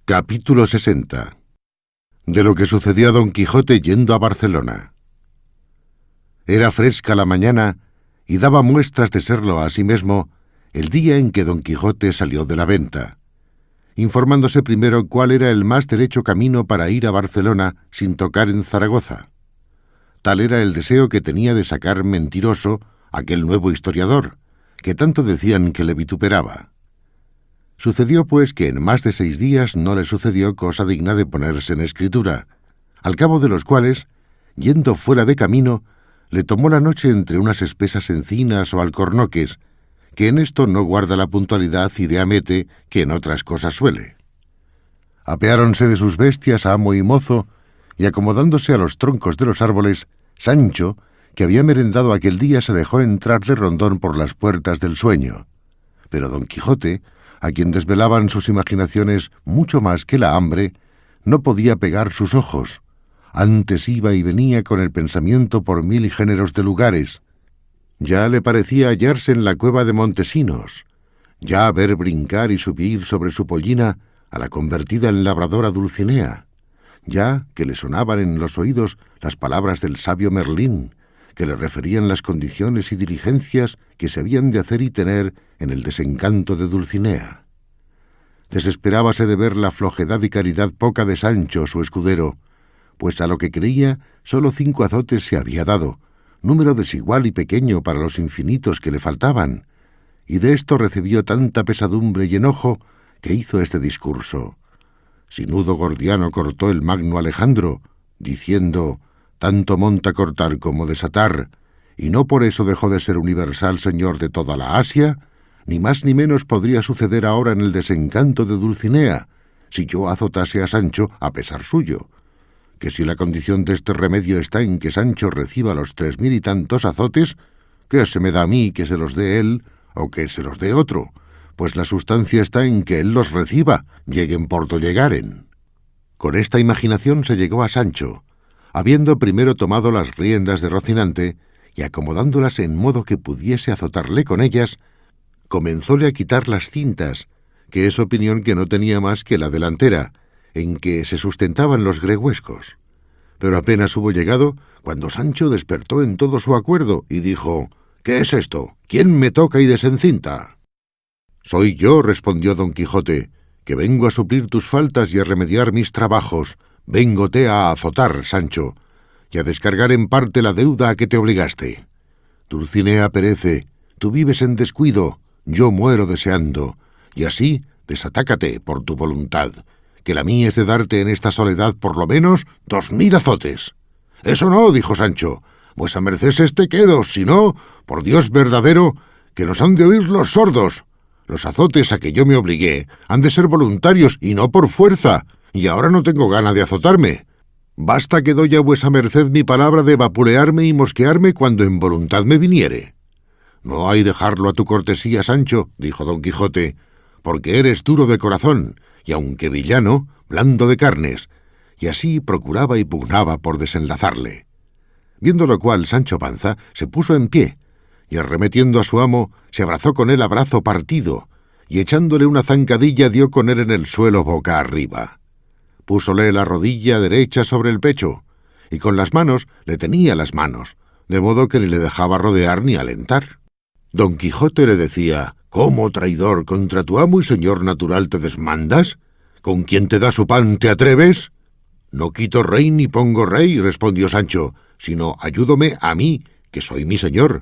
Capítulo 60. De lo que sucedió a Don Quijote yendo a Barcelona. Era fresca la mañana y daba muestras de serlo asimismo el día en que Don Quijote salió de la venta, informándose primero cuál era el más derecho camino para ir a Barcelona sin tocar en Zaragoza. Tal era el deseo que tenía de sacar mentiroso aquel nuevo historiador, que tanto decían que le vituperaba. Sucedió, pues, que en más de 6 días no le sucedió cosa digna de ponerse en escritura, al cabo de los cuales, yendo fuera de camino, le tomó la noche entre unas espesas encinas o alcornoques, que en esto no guarda la puntualidad y de amete que en otras cosas suele. Apeáronse de sus bestias amo y mozo, y acomodándose a los troncos de los árboles, Sancho, que había merendado aquel día, se dejó entrar de rondón por las puertas del sueño. Pero Don Quijote, a quien desvelaban sus imaginaciones mucho más que la hambre, no podía pegar sus ojos. Antes iba y venía con el pensamiento por 1000 géneros de lugares. Ya le parecía hallarse en la cueva de Montesinos, ya ver brincar y subir sobre su pollina a la convertida en labradora Dulcinea, ya que le sonaban en los oídos las palabras del sabio Merlín, que le referían las condiciones y diligencias que se habían de hacer y tener en el desencanto de Dulcinea. Desesperábase de ver la flojedad y caridad poca de Sancho, su escudero, pues a lo que creía sólo 5 azotes se había dado, número desigual y pequeño para los infinitos que le faltaban, y de esto recibió tanta pesadumbre y enojo que hizo este discurso. Sin nudo gordiano cortó el magno Alejandro, diciendo: tanto monta cortar como desatar, y no por eso dejó de ser universal señor de toda la Asia, ni más ni menos podría suceder ahora en el desencanto de Dulcinea, si yo azotase a Sancho a pesar suyo, que si la condición de este remedio está en que Sancho reciba los 3000 y tantos azotes, ¿qué se me da a mí que se los dé él o que se los dé otro? Pues la sustancia está en que él los reciba, lleguen por do llegaren. Con esta imaginación se llegó a Sancho, habiendo primero tomado las riendas de Rocinante y acomodándolas en modo que pudiese azotarle con ellas, comenzóle a quitar las cintas, que es opinión que no tenía más que la delantera, en que se sustentaban los gregüescos. Pero apenas hubo llegado, cuando Sancho despertó en todo su acuerdo y dijo: «¿Qué es esto? ¿Quién me toca y desencinta?» «Soy yo», respondió Don Quijote, «que vengo a suplir tus faltas y a remediar mis trabajos. Véngote a azotar, Sancho, y a descargar en parte la deuda a que te obligaste. Dulcinea perece, tú vives en descuido, yo muero deseando, y así desatácate por tu voluntad, que la mía es de darte en esta soledad por lo menos 2000 azotes». «Eso no», dijo Sancho, «vuesa merced este quedo, si no, por Dios verdadero, que nos han de oír los sordos. Los azotes a que yo me obligué han de ser voluntarios y no por fuerza, y ahora no tengo gana de azotarme. Basta que doy a vuesa merced mi palabra de vapulearme y mosquearme cuando en voluntad me viniere». «No hay dejarlo a tu cortesía, Sancho», dijo Don Quijote, «porque eres duro de corazón, y aunque villano, blando de carnes», y así procuraba y pugnaba por desenlazarle. Viendo lo cual, Sancho Panza se puso en pie, y arremetiendo a su amo, se abrazó con él a brazo partido, y echándole una zancadilla dio con él en el suelo boca arriba. Púsole la rodilla derecha sobre el pecho, y con las manos le tenía las manos, de modo que ni le dejaba rodear ni alentar. Don Quijote le decía: «¿Cómo, traidor, contra tu amo y señor natural te desmandas? ¿Con quien te da su pan te atreves?» «No quito rey ni pongo rey», respondió Sancho, «sino ayúdome a mí, que soy mi señor.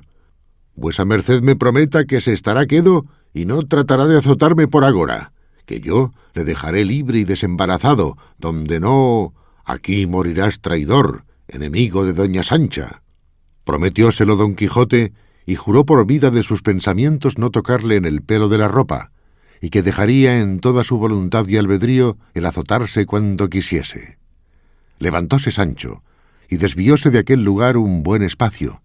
Vuesa merced me prometa que se estará quedo y no tratará de azotarme por agora, que yo le dejaré libre y desembarazado, donde no... Aquí morirás, traidor, enemigo de doña Sancha». Prometióselo Don Quijote y juró por vida de sus pensamientos no tocarle en el pelo de la ropa, y que dejaría en toda su voluntad y albedrío el azotarse cuando quisiese. Levantóse Sancho, y desvióse de aquel lugar un buen espacio,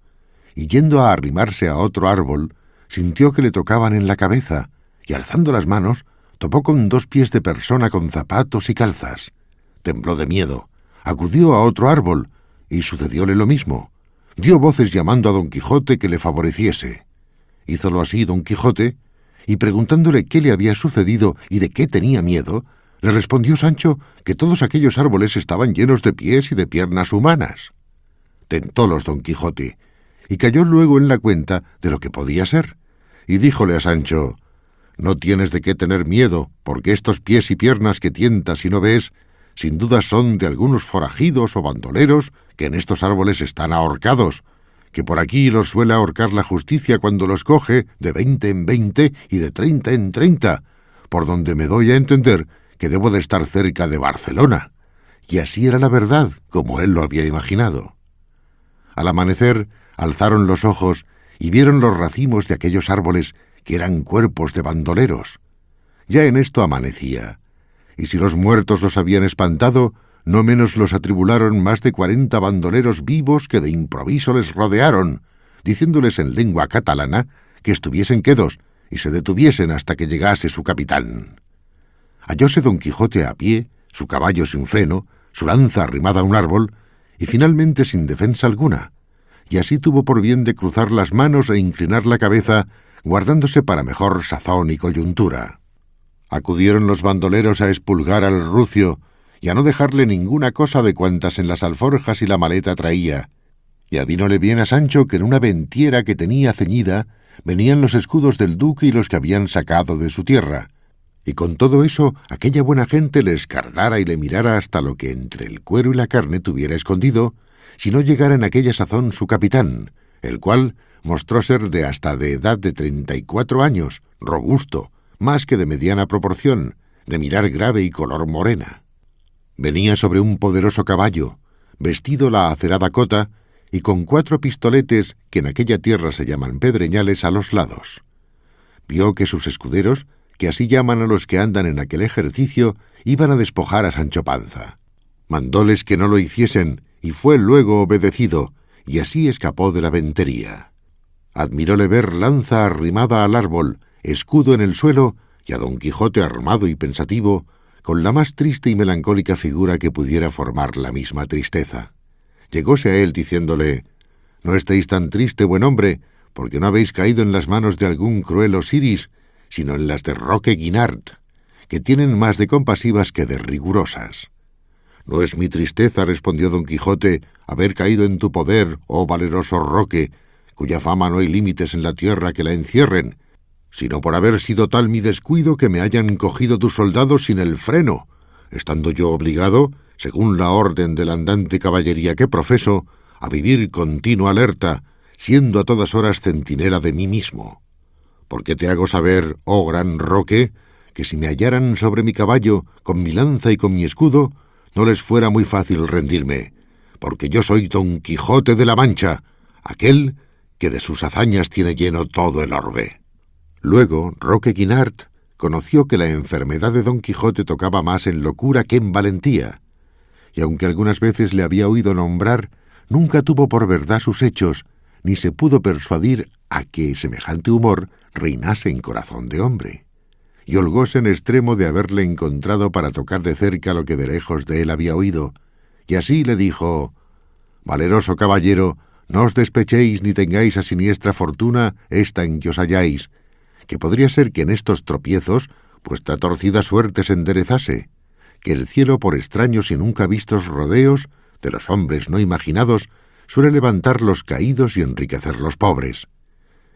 y yendo a arrimarse a otro árbol, sintió que le tocaban en la cabeza, y alzando las manos, topó con 2 pies de persona con zapatos y calzas. Tembló de miedo, acudió a otro árbol, y sucedióle lo mismo. Dio voces llamando a Don Quijote que le favoreciese. Hízolo así Don Quijote, y preguntándole qué le había sucedido y de qué tenía miedo, Le respondió Sancho que todos aquellos árboles estaban llenos de pies y de piernas humanas. Tentólos don Quijote, y cayó luego en la cuenta de lo que podía ser, y díjole a Sancho: «No tienes de qué tener miedo, porque estos pies y piernas que tientas y no ves, sin duda son de algunos forajidos o bandoleros que en estos árboles están ahorcados, que por aquí los suele ahorcar la justicia cuando los coge de 20 en 20 y de 30 en 30, por donde me doy a entender que debo de estar cerca de Barcelona». Y así era la verdad, como él lo había imaginado. Al amanecer, alzaron los ojos y vieron los racimos de aquellos árboles que eran cuerpos de bandoleros. Ya en esto amanecía, y si los muertos los habían espantado, no menos los atribularon más de 40 bandoleros vivos que de improviso les rodearon, diciéndoles en lengua catalana que estuviesen quedos y se detuviesen hasta que llegase su capitán. Hallóse don Quijote a pie, su caballo sin freno, su lanza arrimada a un árbol, y finalmente sin defensa alguna, y así tuvo por bien de cruzar las manos e inclinar la cabeza, guardándose para mejor sazón y coyuntura. Acudieron los bandoleros a expulgar al rucio y a no dejarle ninguna cosa de cuantas en las alforjas y la maleta traía, y avínole bien a Sancho que en una ventiera que tenía ceñida venían los escudos del duque y los que habían sacado de su tierra, y con todo eso aquella buena gente le escardara y le mirara hasta lo que entre el cuero y la carne tuviera escondido, si no llegara en aquella sazón su capitán, el cual mostró ser de hasta de edad de 34 años, robusto, más que de mediana proporción, de mirar grave y color morena. Venía sobre un poderoso caballo, vestido la acerada cota, y con 4 pistoletes, que en aquella tierra se llaman pedreñales, a los lados. Vio que sus escuderos, que así llaman a los que andan en aquel ejercicio, iban a despojar a Sancho Panza. Mandóles que no lo hiciesen, y fue luego obedecido, y así escapó de la ventería. Admiróle ver lanza arrimada al árbol, escudo en el suelo, y a don Quijote armado y pensativo, con la más triste y melancólica figura que pudiera formar la misma tristeza. Llegóse a él diciéndole: «No estéis tan triste, buen hombre, porque no habéis caído en las manos de algún cruel Osiris, sino en las de Roque Guinart, que tienen más de compasivas que de rigurosas». «No es mi tristeza», respondió don Quijote, «haber caído en tu poder, oh valeroso Roque, cuya fama no hay límites en la tierra que la encierren, sino por haber sido tal mi descuido que me hayan cogido tus soldados sin el freno, estando yo obligado, según la orden de la andante caballería que profeso, a vivir continua alerta, siendo a todas horas centinela de mí mismo. Porque te hago saber, oh gran Roque, que si me hallaran sobre mi caballo, con mi lanza y con mi escudo, no les fuera muy fácil rendirme, porque yo soy don Quijote de la Mancha, aquel que de sus hazañas tiene lleno todo el orbe». Luego Roque Guinart conoció que la enfermedad de don Quijote tocaba más en locura que en valentía, y aunque algunas veces le había oído nombrar, nunca tuvo por verdad sus hechos, ni se pudo persuadir a que semejante humor reinase en corazón de hombre, y holgóse en extremo de haberle encontrado para tocar de cerca lo que de lejos de él había oído, y así le dijo: «Valeroso caballero, no os despechéis ni tengáis a siniestra fortuna esta en que os halláis, que podría ser que en estos tropiezos vuestra torcida suerte se enderezase, que el cielo por extraños y nunca vistos rodeos de los hombres no imaginados suele levantar los caídos y enriquecer los pobres».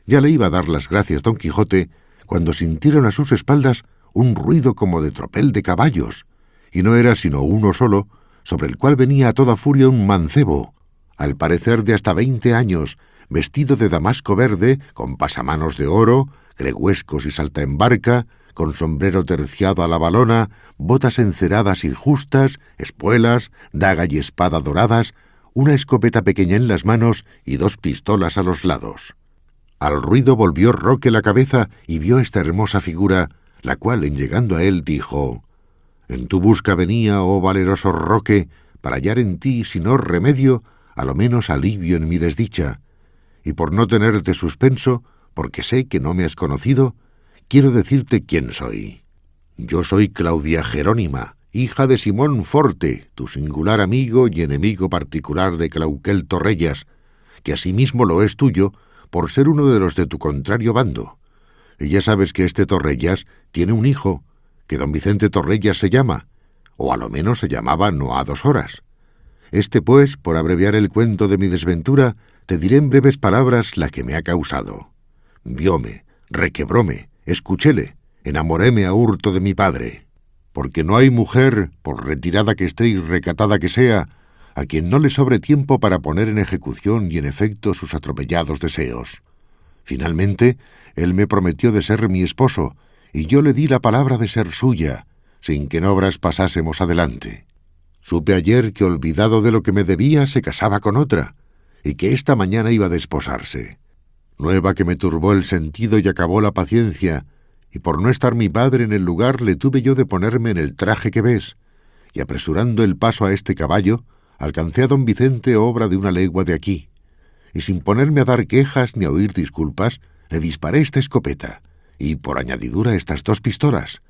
Ya le iba a dar las gracias don Quijote cuando sintieron a sus espaldas un ruido como de tropel de caballos, y no era sino uno solo, sobre el cual venía a toda furia un mancebo, al parecer de hasta 20 años, vestido de damasco verde, con pasamanos de oro, gregüescos y saltaembarca, con sombrero terciado a la valona, botas enceradas y justas, espuelas, daga y espada doradas, una escopeta pequeña en las manos y 2 pistolas a los lados. Al ruido volvió Roque la cabeza y vio esta hermosa figura, la cual, en llegando a él, dijo: «En tu busca venía, oh valeroso Roque, para hallar en ti, si no remedio, a lo menos alivio en mi desdicha, y por no tenerte suspenso, porque sé que no me has conocido, quiero decirte quién soy. Yo soy Claudia Jerónima, hija de Simón Forte, tu singular amigo y enemigo particular de Clauquel Torrellas, que asimismo lo es tuyo, por ser uno de los de tu contrario bando. Y ya sabes que este Torrellas tiene un hijo, que don Vicente Torrellas se llama, o a lo menos se llamaba no a 2 horas. Pues, por abreviar el cuento de mi desventura, te diré en breves palabras la que me ha causado. Vióme, requebróme, escuchéle, enamoréme a hurto de mi padre. Porque no hay mujer, por retirada que esté y recatada que sea, a quien no le sobre tiempo para poner en ejecución y en efecto sus atropellados deseos. Finalmente, él me prometió de ser mi esposo, y yo le di la palabra de ser suya, sin que en obras pasásemos adelante. Supe ayer que, olvidado de lo que me debía, se casaba con otra, y que esta mañana iba a desposarse. Nueva que me turbó el sentido y acabó la paciencia, y por no estar mi padre en el lugar le tuve yo de ponerme en el traje que ves, y apresurando el paso a este caballo, alcancé a don Vicente obra de 1 legua de aquí, y sin ponerme a dar quejas ni a oír disculpas, le disparé esta escopeta, y por añadidura estas 2 pistolas,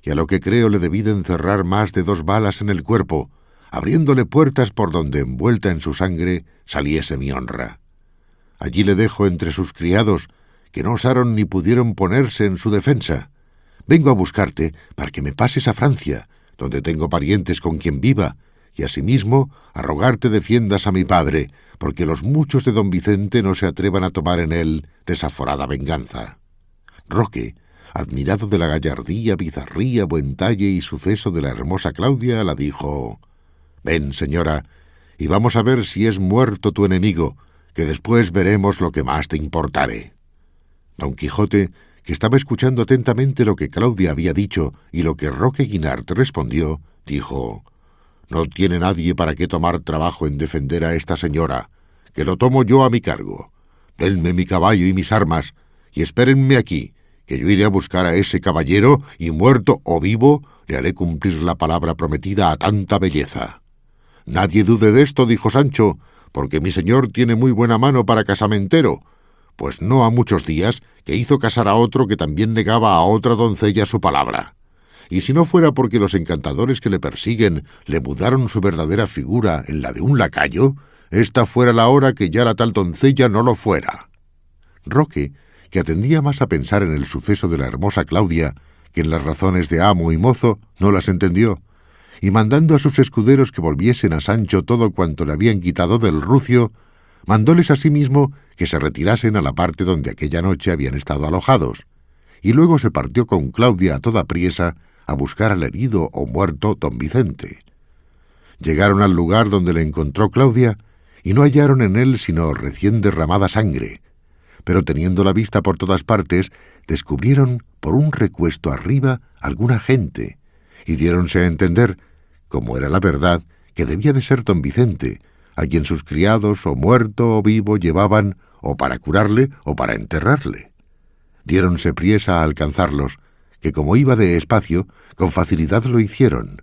y a lo que creo le debí de encerrar más de 2 balas en el cuerpo, abriéndole puertas por donde, envuelta en su sangre, saliese mi honra. Allí le dejo entre sus criados, que no osaron ni pudieron ponerse en su defensa. Vengo a buscarte para que me pases a Francia, donde tengo parientes con quien viva, y asimismo a rogarte defiendas a mi padre, porque los muchos de don Vicente no se atrevan a tomar en él desaforada venganza. Roque, admirado de la gallardía, bizarría, buen talle y suceso de la hermosa Claudia, la dijo: «Ven, señora, y vamos a ver si es muerto tu enemigo, que después veremos lo que más te importare». Don Quijote, que estaba escuchando atentamente lo que Claudia había dicho y lo que Roque Guinart respondió, dijo: «No tiene nadie para qué tomar trabajo en defender a esta señora, que lo tomo yo a mi cargo. Denme mi caballo y mis armas, y espérenme aquí, que yo iré a buscar a ese caballero, y muerto o vivo, le haré cumplir la palabra prometida a tanta belleza». «Nadie dude de esto», dijo Sancho, «porque mi señor tiene muy buena mano para casamentero, pues no ha muchos días que hizo casar a otro que también negaba a otra doncella su palabra. Y si no fuera porque los encantadores que le persiguen le mudaron su verdadera figura en la de un lacayo, esta fuera la hora que ya la tal doncella no lo fuera». Roque, que atendía más a pensar en el suceso de la hermosa Claudia que en las razones de amo y mozo, no las entendió, y mandando a sus escuderos que volviesen a Sancho todo cuanto le habían quitado del rucio, mandóles asimismo que se retirasen a la parte donde aquella noche habían estado alojados, y luego se partió con Claudia a toda priesa a buscar al herido o muerto don Vicente. Llegaron al lugar donde le encontró Claudia, y no hallaron en él sino recién derramada sangre, pero teniendo la vista por todas partes, descubrieron por un recuesto arriba alguna gente, y diéronse a entender, como era la verdad, que debía de ser don Vicente, a quien sus criados o muerto o vivo llevaban o para curarle o para enterrarle. Diéronse priesa a alcanzarlos, que como iba de espacio, con facilidad lo hicieron.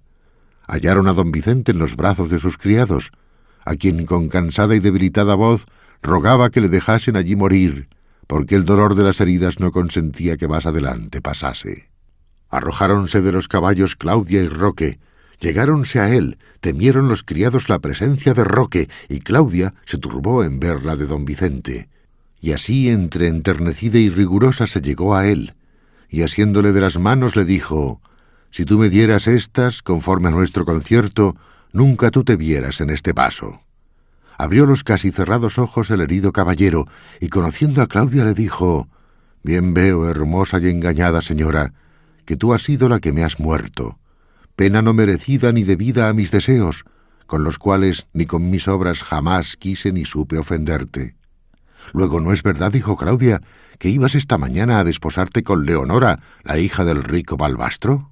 Hallaron a don Vicente en los brazos de sus criados, a quien con cansada y debilitada voz rogaba que le dejasen allí morir, porque el dolor de las heridas no consentía que más adelante pasase. Arrojáronse de los caballos Claudia y Roque, llegáronse a él, temieron los criados la presencia de Roque, y Claudia se turbó en ver la de don Vicente, y así entre enternecida y rigurosa se llegó a él, y asiéndole de las manos le dijo: «Si tú me dieras estas, conforme a nuestro concierto, nunca tú te vieras en este paso». Abrió los casi cerrados ojos el herido caballero, y conociendo a Claudia le dijo: «Bien veo, hermosa y engañada señora, que tú has sido la que me has muerto, pena no merecida ni debida a mis deseos, con los cuales ni con mis obras jamás quise ni supe ofenderte. Luego, ¿no es verdad, dijo Claudia, que ibas esta mañana a desposarte con Leonora, la hija del rico Balbastro?»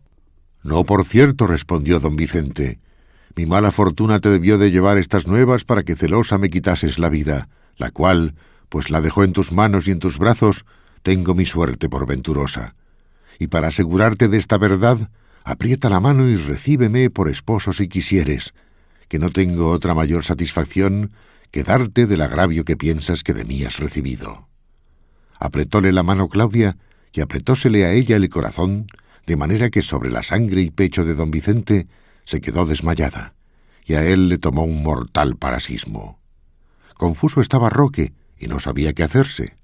«No, por cierto», respondió don Vicente. «Mi mala fortuna te debió de llevar estas nuevas para que celosa me quitases la vida, la cual, pues la dejó en tus manos y en tus brazos, tengo mi suerte por venturosa. Y para asegurarte de esta verdad, aprieta la mano y recíbeme por esposo si quisieres, que no tengo otra mayor satisfacción que darte del agravio que piensas que de mí has recibido». Apretóle la mano Claudia y apretósele a ella el corazón, de manera que sobre la sangre y pecho de don Vicente se quedó desmayada, y a él le tomó un mortal parasismo. Confuso estaba Roque, y no sabía qué hacerse.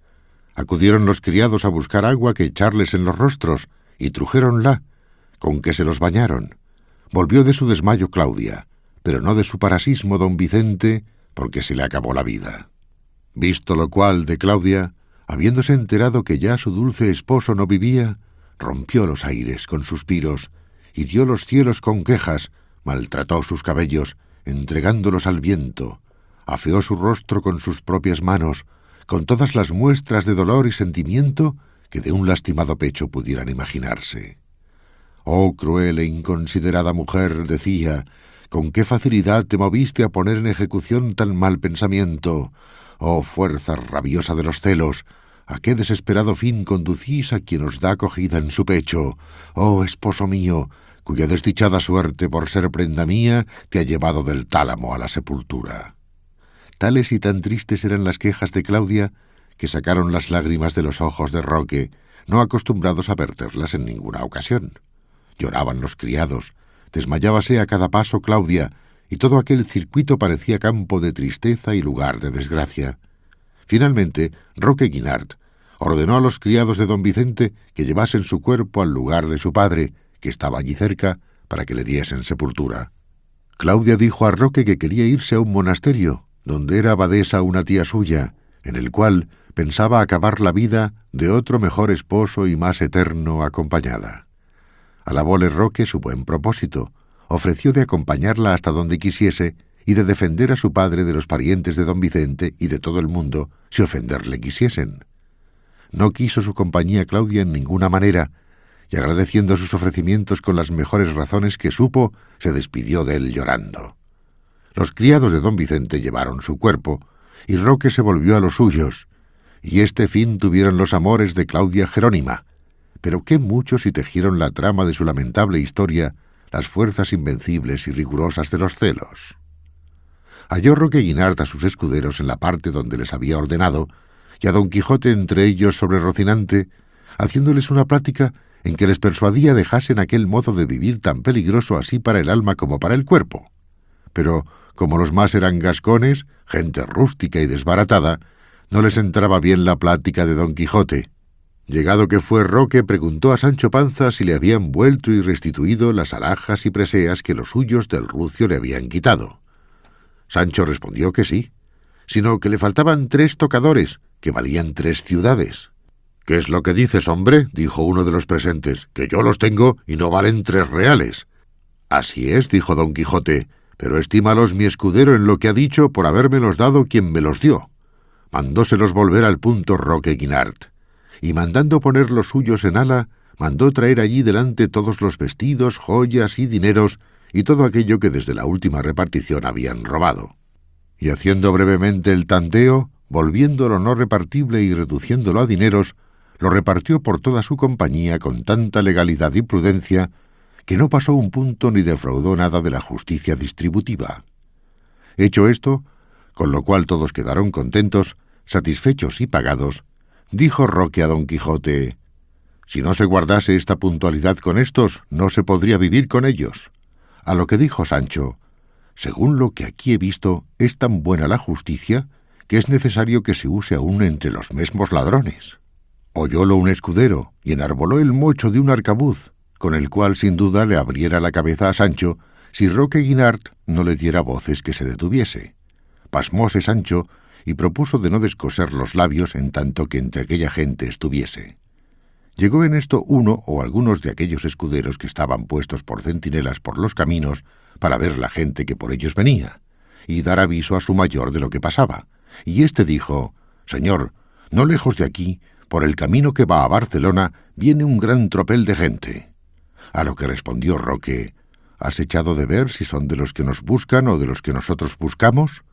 Acudieron los criados a buscar agua que echarles en los rostros, y trujéronla, con que se los bañaron. Volvió de su desmayo Claudia, pero no de su parasismo don Vicente, porque se le acabó la vida. Visto lo cual de Claudia, habiéndose enterado que ya su dulce esposo no vivía, rompió los aires con suspiros, hirió los cielos con quejas, maltrató sus cabellos, entregándolos al viento, afeó su rostro con sus propias manos, con todas las muestras de dolor y sentimiento que de un lastimado pecho pudieran imaginarse. «Oh, cruel e inconsiderada mujer», decía, «con qué facilidad te moviste a poner en ejecución tan mal pensamiento. Oh, fuerza rabiosa de los celos, ¿a qué desesperado fin conducís a quien os da acogida en su pecho? Oh, esposo mío, cuya desdichada suerte por ser prenda mía te ha llevado del tálamo a la sepultura». Tales y tan tristes eran las quejas de Claudia que sacaron las lágrimas de los ojos de Roque, no acostumbrados a verterlas en ninguna ocasión. Lloraban los criados, desmayábase a cada paso Claudia, y todo aquel circuito parecía campo de tristeza y lugar de desgracia. Finalmente, Roque Guinart ordenó a los criados de don Vicente que llevasen su cuerpo al lugar de su padre, que estaba allí cerca, para que le diesen sepultura. Claudia dijo a Roque que quería irse a un monasterio, donde era abadesa una tía suya, en el cual pensaba acabar la vida de otro mejor esposo y más eterno acompañada. Alabóle Roque su buen propósito, ofreció de acompañarla hasta donde quisiese y de defender a su padre de los parientes de don Vicente y de todo el mundo si ofenderle quisiesen. No quiso su compañía Claudia en ninguna manera, y agradeciendo sus ofrecimientos con las mejores razones que supo, se despidió de él llorando. Los criados de don Vicente llevaron su cuerpo, y Roque se volvió a los suyos, y este fin tuvieron los amores de Claudia Jerónima, pero qué mucho si tejieron la trama de su lamentable historia las fuerzas invencibles y rigurosas de los celos. Halló Roque Guinart a sus escuderos en la parte donde les había ordenado, y a don Quijote entre ellos sobre Rocinante, haciéndoles una plática en que les persuadía dejasen aquel modo de vivir tan peligroso así para el alma como para el cuerpo. Pero, como los más eran gascones, gente rústica y desbaratada, no les entraba bien la plática de don Quijote. Llegado que fue Roque, preguntó a Sancho Panza si le habían vuelto y restituido las alhajas y preseas que los suyos del rucio le habían quitado. Sancho respondió que sí, sino que le faltaban 3 tocadores, que valían 3 ciudades. «¿Qué es lo que dices, hombre?», dijo uno de los presentes, «que yo los tengo y no valen 3 reales». «Así es», dijo don Quijote, «pero estímalos mi escudero en lo que ha dicho por habérmelos dado quien me los dio». Mandóselos volver al punto Roque Guinart, y mandando poner los suyos en ala, mandó traer allí delante todos los vestidos, joyas y dineros, y todo aquello que desde la última repartición habían robado. Y haciendo brevemente el tanteo, volviendo lo no repartible y reduciéndolo a dineros, lo repartió por toda su compañía con tanta legalidad y prudencia que no pasó un punto ni defraudó nada de la justicia distributiva. Hecho esto, con lo cual todos quedaron contentos, satisfechos y pagados, dijo Roque a don Quijote: «Si no se guardase esta puntualidad con estos, no se podría vivir con ellos». A lo que dijo Sancho: «Según lo que aquí he visto, es tan buena la justicia que es necesario que se use aún entre los mesmos ladrones». Oyólo un escudero y enarboló el mocho de un arcabuz, con el cual sin duda le abriera la cabeza a Sancho si Roque Guinart no le diera voces que se detuviese. Pasmóse Sancho y propuso de no descoser los labios en tanto que entre aquella gente estuviese. Llegó en esto uno o algunos de aquellos escuderos que estaban puestos por centinelas por los caminos para ver la gente que por ellos venía, y dar aviso a su mayor de lo que pasaba, y éste dijo: «Señor, no lejos de aquí, por el camino que va a Barcelona, viene un gran tropel de gente». A lo que respondió Roque: «¿Has echado de ver si son de los que nos buscan o de los que nosotros buscamos?»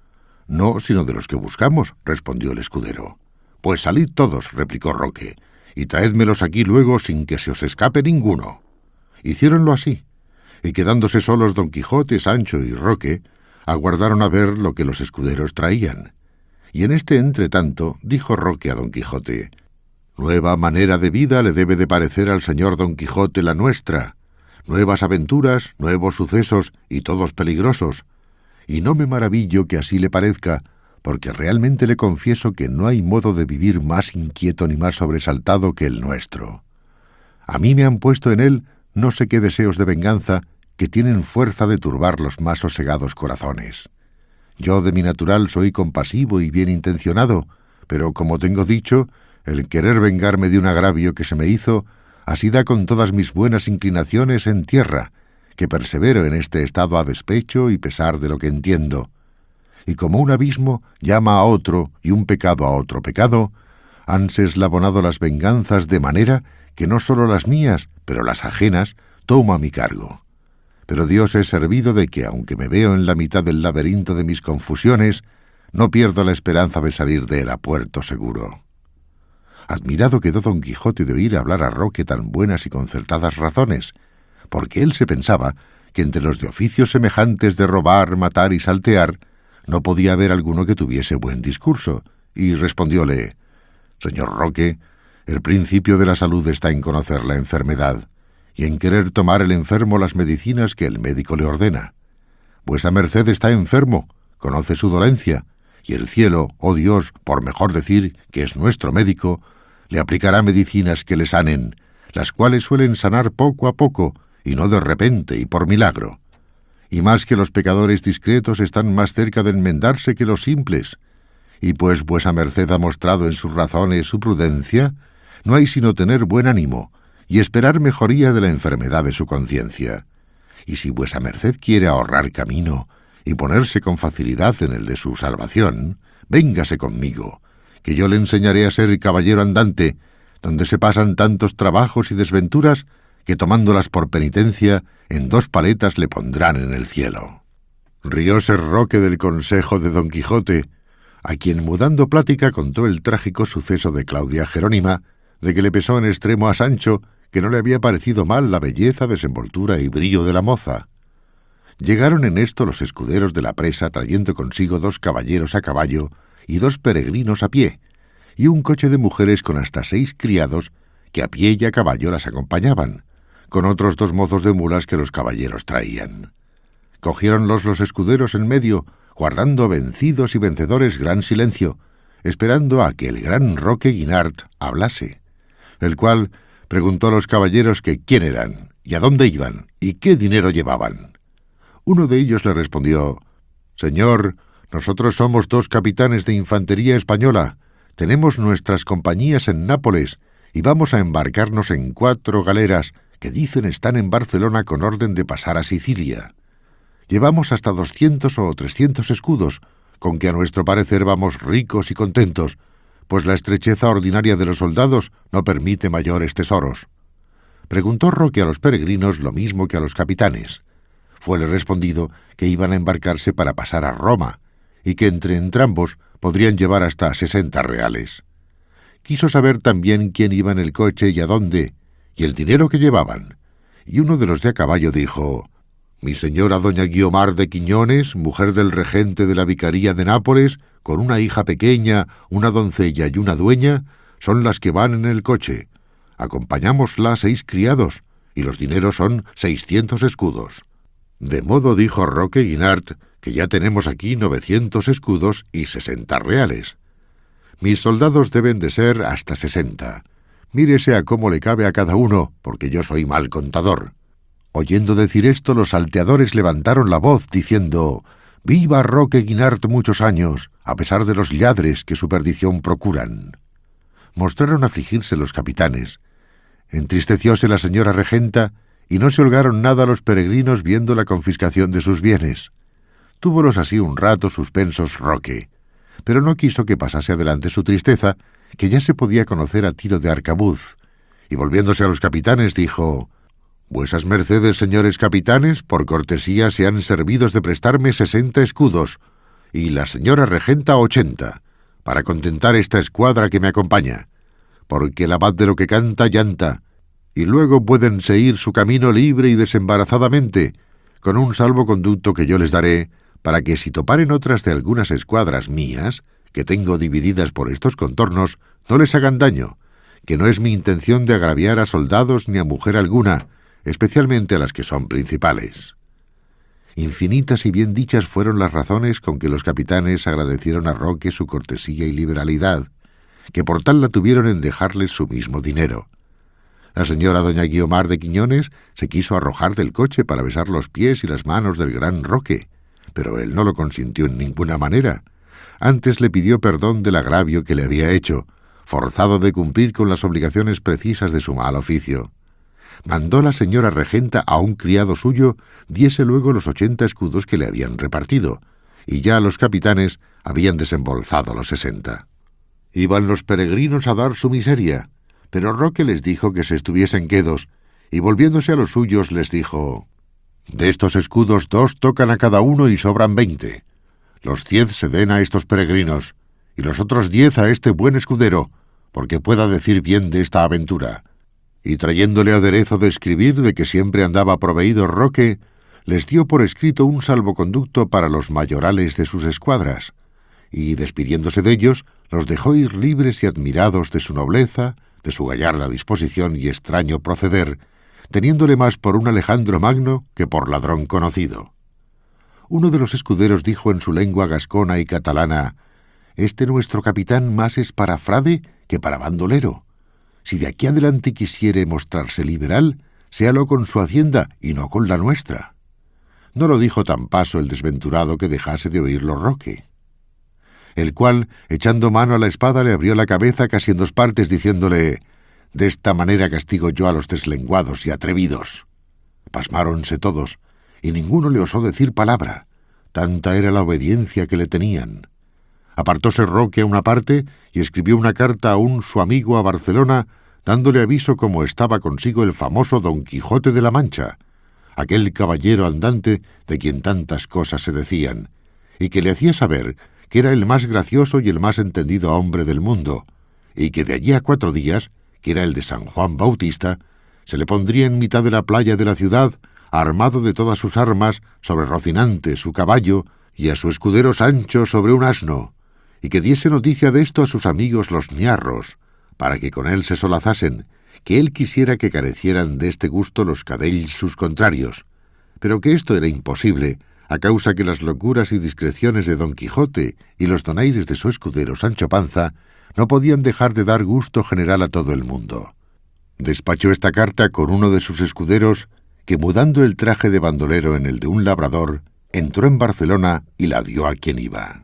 «No, sino de los que buscamos», respondió el escudero. «Pues salid todos», replicó Roque, «y traédmelos aquí luego sin que se os escape ninguno». Hiciéronlo así, y quedándose solos don Quijote, Sancho y Roque, aguardaron a ver lo que los escuderos traían. Y en este entretanto dijo Roque a don Quijote: «Nueva manera de vida le debe de parecer al señor don Quijote la nuestra, nuevas aventuras, nuevos sucesos y todos peligrosos, y no me maravillo que así le parezca, porque realmente le confieso que no hay modo de vivir más inquieto ni más sobresaltado que el nuestro. A mí me han puesto en él no sé qué deseos de venganza que tienen fuerza de turbar los más sosegados corazones. Yo de mi natural soy compasivo y bien intencionado, pero como tengo dicho, el querer vengarme de un agravio que se me hizo, así da con todas mis buenas inclinaciones en tierra, que persevero en este estado a despecho y pesar de lo que entiendo. Y como un abismo llama a otro y un pecado a otro pecado, hanse eslabonado las venganzas de manera que no sólo las mías, pero las ajenas, tomo a mi cargo. Pero Dios es servido de que, aunque me veo en la mitad del laberinto de mis confusiones, no pierdo la esperanza de salir de él a puerto seguro. Admirado quedó don Quijote de oír hablar a Roque tan buenas y concertadas razones, porque él se pensaba que entre los de oficios semejantes de robar, matar y saltear, no podía haber alguno que tuviese buen discurso, y respondióle: «Señor Roque, el principio de la salud está en conocer la enfermedad, y en querer tomar el enfermo las medicinas que el médico le ordena. Vuesa merced está enfermo, conoce su dolencia, y el cielo, oh Dios, por mejor decir, que es nuestro médico, le aplicará medicinas que le sanen, las cuales suelen sanar poco a poco, y no de repente y por milagro. Y más que los pecadores discretos están más cerca de enmendarse que los simples, y pues vuesa merced ha mostrado en sus razones su prudencia, no hay sino tener buen ánimo, y esperar mejoría de la enfermedad de su conciencia. Y si vuesa merced quiere ahorrar camino y ponerse con facilidad en el de su salvación, véngase conmigo, que yo le enseñaré a ser caballero andante, donde se pasan tantos trabajos y desventuras que tomándolas por penitencia, en 2 paletas le pondrán en el cielo». Rióse Roque del consejo de don Quijote, a quien mudando plática contó el trágico suceso de Claudia Jerónima, de que le pesó en extremo a Sancho que no le había parecido mal la belleza, desenvoltura y brillo de la moza. Llegaron en esto los escuderos de la presa trayendo consigo 2 caballeros a caballo y 2 peregrinos a pie, y un coche de mujeres con hasta 6 criados que a pie y a caballo las acompañaban, con otros 2 mozos de mulas que los caballeros traían. Cogiéronlos los escuderos en medio, guardando vencidos y vencedores gran silencio, esperando a que el gran Roque Guinart hablase, el cual preguntó a los caballeros que quién eran, y a dónde iban, y qué dinero llevaban. Uno de ellos le respondió: «Señor, nosotros somos 2 capitanes de infantería española, tenemos nuestras compañías en Nápoles, y vamos a embarcarnos en 4 galeras, que dicen están en Barcelona con orden de pasar a Sicilia. Llevamos hasta 200 o 300 escudos, con que a nuestro parecer vamos ricos y contentos, pues la estrecheza ordinaria de los soldados no permite mayores tesoros». Preguntó Roque a los peregrinos lo mismo que a los capitanes. Fuele respondido que iban a embarcarse para pasar a Roma, y que entre entrambos podrían llevar hasta 60 reales. Quiso saber también quién iba en el coche y a dónde, y el dinero que llevaban, y uno de los de a caballo dijo: «Mi señora doña Guiomar de Quiñones, mujer del regente de la vicaría de Nápoles, con una hija pequeña, una doncella y una dueña, son las que van en el coche. Acompañámosla 6 criados, y los dineros son 600 escudos. De modo, dijo Roque Guinart, que ya tenemos aquí 900 escudos y 60 reales. Mis soldados deben de ser hasta 60. Mírese a cómo le cabe a cada uno, porque yo soy mal contador». Oyendo decir esto, los salteadores levantaron la voz, diciendo: «¡Viva Roque Guinart muchos años, a pesar de los lladres que su perdición procuran!». Mostraron afligirse los capitanes. Entristecióse la señora regenta, y no se holgaron nada los peregrinos viendo la confiscación de sus bienes. Túvolos así un rato suspensos Roque, pero no quiso que pasase adelante su tristeza, que ya se podía conocer a tiro de arcabuz, y volviéndose a los capitanes dijo: «Vuesas mercedes, señores capitanes, por cortesía sean servidos de prestarme 60 escudos, y la señora regenta 80, para contentar esta escuadra que me acompaña, porque el abad de lo que canta llanta, y luego pueden seguir su camino libre y desembarazadamente, con un salvoconducto que yo les daré, para que si toparen otras de algunas escuadras mías, que tengo divididas por estos contornos, no les hagan daño, que no es mi intención de agraviar a soldados ni a mujer alguna, especialmente a las que son principales». Infinitas y bien dichas fueron las razones con que los capitanes agradecieron a Roque su cortesía y liberalidad, que por tal la tuvieron en dejarles su mismo dinero. La señora doña Guiomar de Quiñones se quiso arrojar del coche para besar los pies y las manos del gran Roque, pero él no lo consintió en ninguna manera. Antes le pidió perdón del agravio que le había hecho, forzado de cumplir con las obligaciones precisas de su mal oficio. Mandó la señora regenta a un criado suyo diese luego los 80 escudos que le habían repartido, y ya los capitanes habían desembolsado los 60. Iban los peregrinos a dar su miseria, pero Roque les dijo que se estuviesen quedos, y volviéndose a los suyos les dijo: «De estos escudos 2 tocan a cada uno y sobran 20. Los 10 se den a estos peregrinos, y los otros 10 a este buen escudero, porque pueda decir bien de esta aventura». Y trayéndole aderezo de escribir de que siempre andaba proveído Roque, les dio por escrito un salvoconducto para los mayorales de sus escuadras, y despidiéndose de ellos, los dejó ir libres y admirados de su nobleza, de su gallarda disposición y extraño proceder, teniéndole más por un Alejandro Magno que por ladrón conocido. Uno de los escuderos dijo en su lengua gascona y catalana: «Este nuestro capitán más es para frade que para bandolero. Si de aquí adelante quisiere mostrarse liberal, séalo con su hacienda y no con la nuestra». No lo dijo tan paso el desventurado que dejase de oírlo Roque, el cual, echando mano a la espada, le abrió la cabeza casi en 2 partes, diciéndole: «De esta manera castigo yo a los deslenguados y atrevidos». Pasmáronse todos, y ninguno le osó decir palabra, tanta era la obediencia que le tenían. Apartóse Roque a una parte y escribió una carta a un su amigo a Barcelona, dándole aviso cómo estaba consigo el famoso Don Quijote de la Mancha, aquel caballero andante de quien tantas cosas se decían, y que le hacía saber que era el más gracioso y el más entendido hombre del mundo, y que de allí a 4 días, que era el de San Juan Bautista, se le pondría en mitad de la playa de la ciudad, armado de todas sus armas, sobre Rocinante, su caballo, y a su escudero Sancho sobre un asno, y que diese noticia de esto a sus amigos los ñarros, para que con él se solazasen, que él quisiera que carecieran de este gusto los cadells sus contrarios, pero que esto era imposible, a causa que las locuras y discreciones de Don Quijote y los donaires de su escudero Sancho Panza no podían dejar de dar gusto general a todo el mundo. Despachó esta carta con uno de sus escuderos, que mudando el traje de bandolero en el de un labrador, entró en Barcelona y la dio a quien iba.